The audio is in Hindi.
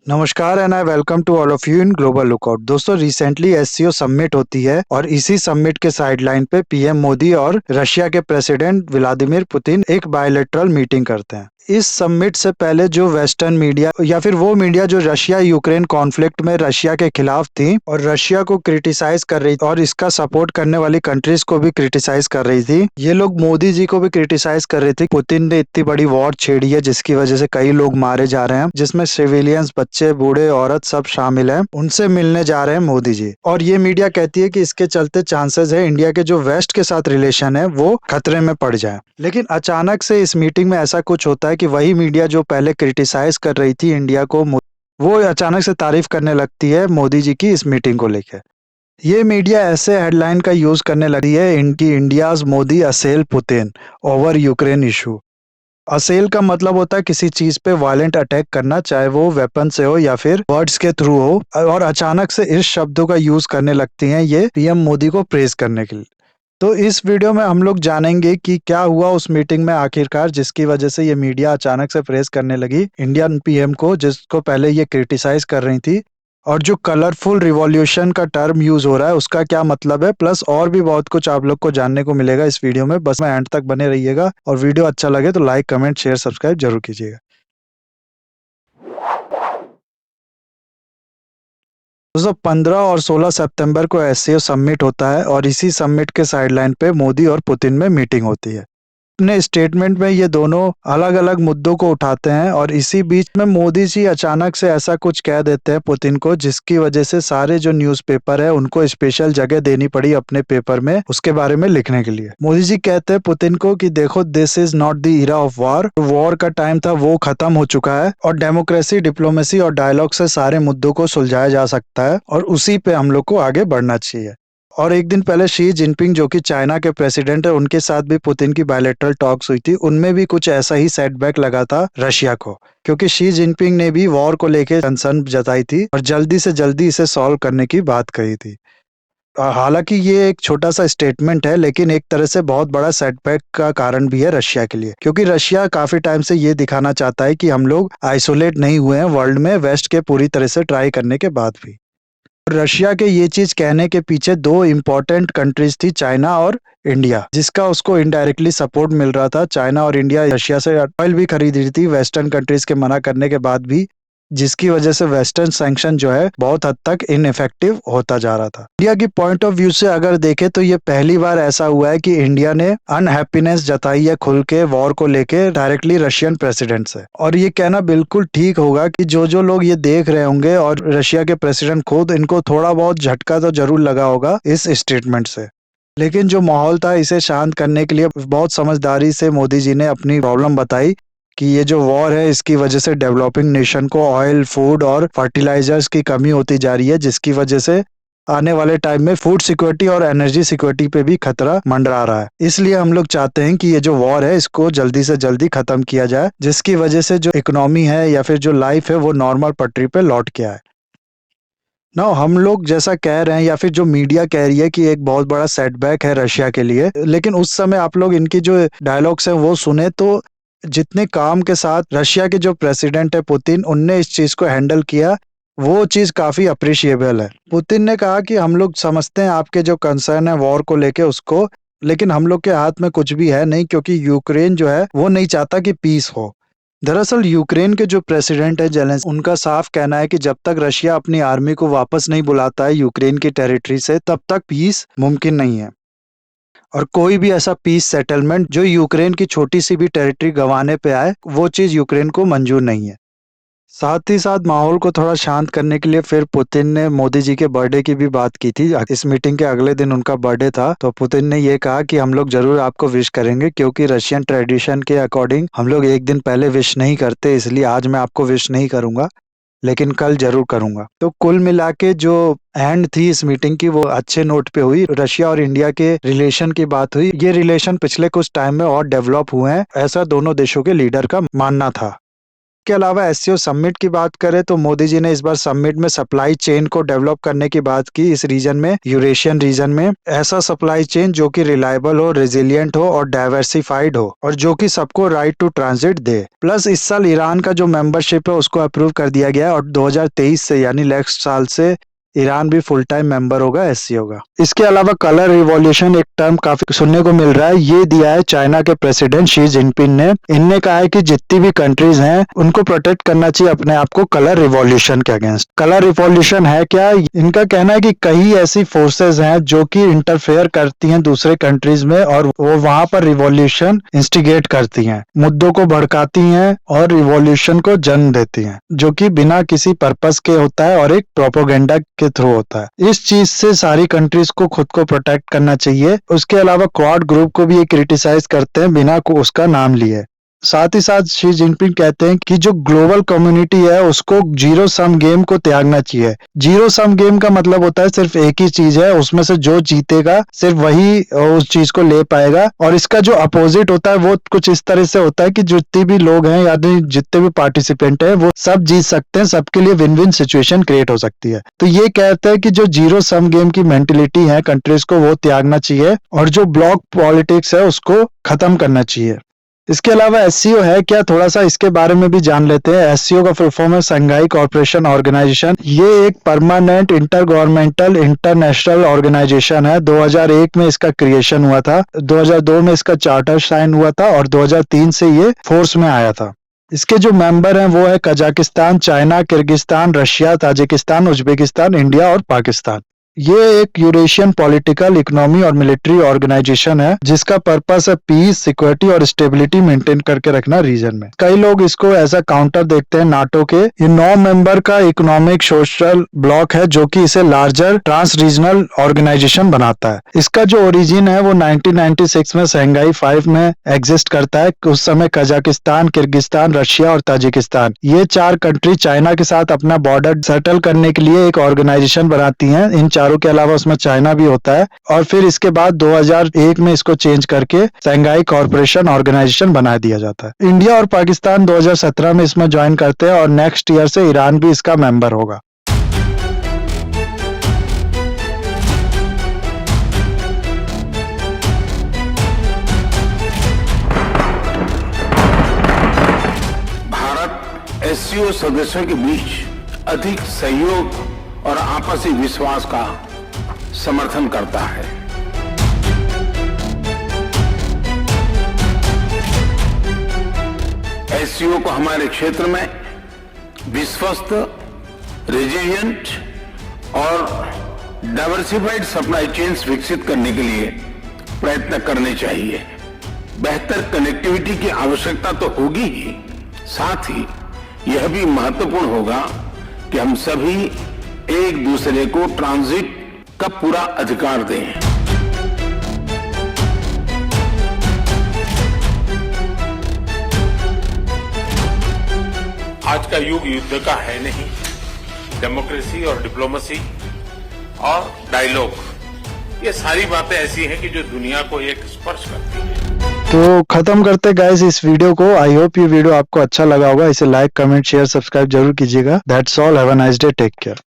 नमस्कार and I welcome to all of you in Global Lookout. दोस्तों, रिसेंटली एससीओ समिट होती है और इसी समिट के साइडलाइन पे पीएम मोदी और रशिया के प्रेसिडेंट व्लादिमीर पुतिन एक बायलैटरल मीटिंग करते हैं। इस समिट से पहले जो वेस्टर्न मीडिया या फिर वो मीडिया जो रशिया यूक्रेन कॉन्फ्लिक्ट में रशिया के खिलाफ थी और रशिया को क्रिटिसाइज कर रही थी और इसका सपोर्ट करने वाली कंट्रीज को भी क्रिटिसाइज कर रही थी, ये लोग मोदी जी को भी क्रिटिसाइज कर रहे थे। पुतिन ने इतनी बड़ी वॉर छेड़ी है जिसकी वजह से कई लोग मारे जा रहे हैं, जिसमें सिविलियंस, बच्चे, बूढ़े, औरत सब शामिल हैं। उनसे मिलने जा रहे हैं मोदी जी। और ये मीडिया कहती है कि इसके चलते चांसेस है इंडिया के जो वेस्ट के साथ रिलेशन है वो खतरे में पड़ जाए। लेकिन अचानक से इस मीटिंग में ऐसा कुछ होता है कि वही मीडिया जो पहले क्रिटिसाइज कर रही थी इंडिया को, वो अचानक से तारीफ करने लगती है मोदी जी की इस मीटिंग को लेकर। ये मीडिया ऐसे हेडलाइन का यूज करने लगी है इनकी, इंडियाज मोदी असेल पुतिन ओवर यूक्रेन इशू। असेल का मतलब होता है किसी चीज पे वायलेंट अटैक करना, चाहे वो वेपन से हो या फिर वर्ड्स के थ्रू हो। और अचानक से इस शब्दों का यूज करने लगती हैं ये पीएम मोदी को प्रेज करने के लिए। तो इस वीडियो में हम लोग जानेंगे कि क्या हुआ उस मीटिंग में आखिरकार, जिसकी वजह से ये मीडिया अचानक से प्रेस करने लगी इंडियन पीएम को, जिसको पहले ये क्रिटिसाइज कर रही थी। और जो कलरफुल रिवॉल्यूशन का टर्म यूज हो रहा है उसका क्या मतलब है, प्लस और भी बहुत कुछ आप लोग को जानने को मिलेगा इस वीडियो में। बस में एंड तक बने रहिएगा और वीडियो अच्छा लगे तो लाइक, कमेंट, शेयर, सब्सक्राइब जरूर कीजिएगा। दोस्तों, 15 और 16 सितंबर को एससीओ समिट होता है और इसी समिट के साइडलाइन पे मोदी और पुतिन में मीटिंग होती है। अपने स्टेटमेंट में ये दोनों अलग अलग मुद्दों को उठाते हैं और इसी बीच में मोदी जी अचानक से ऐसा कुछ कह देते हैं पुतिन को, जिसकी वजह से सारे जो न्यूज़पेपर है उनको स्पेशल जगह देनी पड़ी अपने पेपर में उसके बारे में लिखने के लिए। मोदी जी कहते हैं पुतिन को कि देखो, this is not the era of war. War का टाइम था वो खत्म हो चुका है और डेमोक्रेसी, डिप्लोमेसी और डायलॉग से सारे मुद्दों को सुलझाया जा सकता है और उसी पे हम लोग को आगे बढ़ना चाहिए। और एक दिन पहले शी जिनपिंग, जो कि चाइना के प्रेसिडेंट है, उनके साथ भी पुतिन की बायलैटरल टॉक्स हुई थी। उनमें भी कुछ ऐसा ही सेटबैक लगा था रशिया को, क्योंकि शी जिनपिंग ने भी वॉर को लेकर कंसर्न जताई थी और जल्दी से जल्दी इसे सॉल्व करने की बात कही थी। हालांकि ये एक छोटा सा स्टेटमेंट है, लेकिन एक तरह से बहुत बड़ा सेटबैक का कारण भी है रशिया के लिए, क्योंकि रशिया काफी टाइम से ये दिखाना चाहता है कि हम लोग आइसोलेट नहीं हुए हैं वर्ल्ड में, वेस्ट के पूरी तरह से ट्राई करने के बाद भी। रशिया के ये चीज कहने के पीछे दो इम्पोर्टेंट कंट्रीज थी, चाइना और इंडिया, जिसका उसको इनडायरेक्टली सपोर्ट मिल रहा था। चाइना और इंडिया रशिया से ऑयल भी खरीद रही थी वेस्टर्न कंट्रीज के मना करने के बाद भी, जिसकी वजह से वेस्टर्न सैंक्शन जो है बहुत हद तक इनइफेक्टिव होता जा रहा था। इंडिया की पॉइंट ऑफ व्यू से अगर देखें तो ये पहली बार ऐसा हुआ है कि इंडिया ने अनहैप्पीनेस जताई है खुल के वॉर को लेके डायरेक्टली रशियन प्रेसिडेंट से। और ये कहना बिल्कुल ठीक होगा कि जो जो लोग ये देख रहे होंगे और रशिया के प्रेसिडेंट खुद, इनको थोड़ा बहुत झटका तो जरूर लगा होगा इस स्टेटमेंट से। लेकिन जो माहौल था इसे शांत करने के लिए बहुत समझदारी से मोदी जी ने अपनी प्रॉब्लम बताई कि ये जो वॉर है इसकी वजह से डेवलपिंग नेशन को ऑयल, फूड और फर्टिलाइजर्स की कमी होती जा रही है, जिसकी वजह से आने वाले टाइम में फूड सिक्योरिटी और एनर्जी सिक्योरिटी पे भी खतरा मंडरा रहा है। इसलिए हम लोग चाहते हैं कि ये जो वॉर है इसको जल्दी से जल्दी खत्म किया जाए, जिसकी वजह से जो इकोनॉमी है या फिर जो लाइफ है वो नॉर्मल पटरी पे लौट के आए। ना हम लोग जैसा कह रहे हैं या फिर जो मीडिया कह रही है कि एक बहुत बड़ा सेटबैक है रशिया के लिए, लेकिन उस समय आप लोग इनकी जो डायलॉग्स हैं वो सुने तो जितने काम के साथ रशिया के जो प्रेसिडेंट है पुतिन, उनने इस चीज को हैंडल किया, वो चीज काफी अप्रिशिएबल है। पुतिन ने कहा कि हम लोग समझते हैं आपके जो कंसर्न है वॉर को लेके उसको, लेकिन हम लोग के हाथ में कुछ भी है नहीं, क्योंकि यूक्रेन जो है वो नहीं चाहता कि पीस हो। दरअसल यूक्रेन के जो प्रेसिडेंट है जेलेंस्की, उनका साफ कहना है कि जब तक रशिया अपनी आर्मी को वापस नहीं बुलाता है यूक्रेन की टेरिटरी से, तब तक पीस मुमकिन नहीं है। और कोई भी ऐसा पीस सेटलमेंट जो यूक्रेन की छोटी सी भी टेरिटरी गंवाने पे आए, वो चीज यूक्रेन को मंजूर नहीं है। साथ ही साथ माहौल को थोड़ा शांत करने के लिए फिर पुतिन ने मोदी जी के बर्थडे की भी बात की थी। इस मीटिंग के अगले दिन उनका बर्थडे था, तो पुतिन ने ये कहा कि हम लोग जरूर आपको विश करेंगे, क्योंकि रशियन ट्रेडिशन के अकॉर्डिंग हम लोग एक दिन पहले विश नहीं करते, इसलिए आज मैं आपको विश नहीं करूंगा, लेकिन कल जरूर करूंगा। तो कुल मिला के जो एंड थी इस मीटिंग की वो अच्छे नोट पे हुई। रशिया और इंडिया के रिलेशन की बात हुई। ये रिलेशन पिछले कुछ टाइम में और डेवलप हुए हैं, ऐसा दोनों देशों के लीडर का मानना था। के अलावा एससीओ समिट की बात करें तो मोदी जी ने इस बार समिट में सप्लाई चेन को डेवलप करने की बात की। इस रीजन में, यूरेशियन रीजन में, ऐसा सप्लाई चेन जो कि रिलायबल हो, रेजिलियंट हो और डाइवर्सिफाइड हो और जो कि सबको राइट टू ट्रांजिट दे। प्लस इस साल ईरान का जो मेंबरशिप है उसको अप्रूव कर दिया गया है और 2023 से यानी नेक्स्ट साल से ईरान भी फुल टाइम मेंबर होगा एससीओ का। इसके अलावा कलर रिवॉल्यूशन एक टर्म काफी सुनने को मिल रहा है। ये दिया है चाइना के प्रेसिडेंट शी जिनपिंग ने। इनने कहा है कि जितनी भी कंट्रीज हैं उनको प्रोटेक्ट करना चाहिए अपने आप को कलर रिवॉल्यूशन के अगेंस्ट। कलर रिवॉल्यूशन है क्या? इनका कहना है कि कई ऐसी फोर्सेज हैं जो कि इंटरफेयर करती हैं दूसरे कंट्रीज में और वो वहां पर रिवॉल्यूशन इंस्टिगेट करती हैं, मुद्दों को भड़काती हैं और रिवॉल्यूशन को जन्म देती हैं, जो कि बिना किसी पर्पस के होता है और एक प्रोपोगेंडा के थ्रू होता है। इस चीज से सारी कंट्रीज को खुद को प्रोटेक्ट करना चाहिए। उसके अलावा क्वाड ग्रुप को भी ये क्रिटिसाइज करते हैं बिना को उसका नाम लिए। साथ ही साथ शी जिनपिंग कहते हैं कि जो ग्लोबल कम्युनिटी है उसको जीरो सम गेम को त्यागना चाहिए। जीरो सम गेम का मतलब होता है सिर्फ एक ही चीज है, उसमें से जो जीतेगा सिर्फ वही उस चीज को ले पाएगा। और इसका जो अपोजिट होता है वो कुछ इस तरह से होता है कि जितने भी लोग हैं या जितने भी पार्टिसिपेंट हैं वो सब जीत सकते हैं, सबके लिए विन विन सिचुएशन क्रिएट हो सकती है। तो ये कहते हैं कि जो जीरो सम गेम की मेंटेलिटी है कंट्रीज को वो त्यागना चाहिए और जो ब्लॉक पॉलिटिक्स है उसको खत्म करना चाहिए। इसके अलावा एससीओ है क्या, थोड़ा सा इसके बारे में भी जान लेते हैं। एससीओ का फुल फॉर्म है शंघाई कॉर्पोरेशन ऑर्गेनाइजेशन। ये एक permanent intergovernmental international organisation है। 2001 में इसका क्रिएशन हुआ था, 2002 में इसका चार्टर साइन हुआ था और 2003 से ये फोर्स में आया था। इसके जो मेंबर हैं वो है Kazakhstan, China, Kyrgyzstan, Russia, Tajikistan, Uzbekistan, India और पाकिस्तान। ये एक यूरेशियन पॉलिटिकल, इकोनॉमी और मिलिट्री ऑर्गेनाइजेशन है जिसका पर्पस है पीस, सिक्योरिटी और स्टेबिलिटी मेंटेन करके रखना रीजन में। कई लोग इसको एज अ काउंटर देखते हैं नाटो के। ये 9 मेंबर का इकोनॉमिक सोशल ब्लॉक है जो कि इसे लार्जर ट्रांस रीजनल ऑर्गेनाइजेशन बनाता है। इसका जो ओरिजिन है वो 1996 में शंघाई 5 में एग्जिस्ट करता है। उस समय कजाकिस्तान, किर्गिस्तान, रशिया और ताजिकिस्तान ये 4 कंट्री चाइना के साथ अपना बॉर्डर सेटल करने के लिए एक ऑर्गेनाइजेशन बनाती हैं। इन चारों के अलावा उसमें चाइना भी होता है और फिर इसके बाद 2001 में इसको चेंज करके शंघाई कॉर्पोरेशन ऑर्गेनाइजेशन बना दिया जाता है। इंडिया और पाकिस्तान 2017 में इसमें ज्वाइन करते हैं और नेक्स्ट ईयर से ईरान भी इसका मेंबर होगा। भारत एससीओ सदस्यों के बीच अधिक सहयोग और आपसी विश्वास का समर्थन करता है। एससीओ को हमारे क्षेत्र में विश्वस्त, रेजिलिएंट और डाइवर्सिफाइड सप्लाई चेन्स विकसित करने के लिए प्रयत्न करने चाहिए। बेहतर कनेक्टिविटी की आवश्यकता तो होगी ही, साथ ही यह भी महत्वपूर्ण होगा कि हम सभी एक दूसरे को ट्रांजिट का पूरा अधिकार दें। आज का युग युद्ध का है नहीं, डेमोक्रेसी और डिप्लोमेसी और डायलॉग, ये सारी बातें ऐसी हैं कि जो दुनिया को एक स्पर्श करती है। तो खत्म करते गाइस इस वीडियो को। आई होप ये वीडियो आपको अच्छा लगा होगा। इसे लाइक, कमेंट, शेयर, सब्सक्राइब जरूर कीजिएगा। That's all, have a nice day, take care.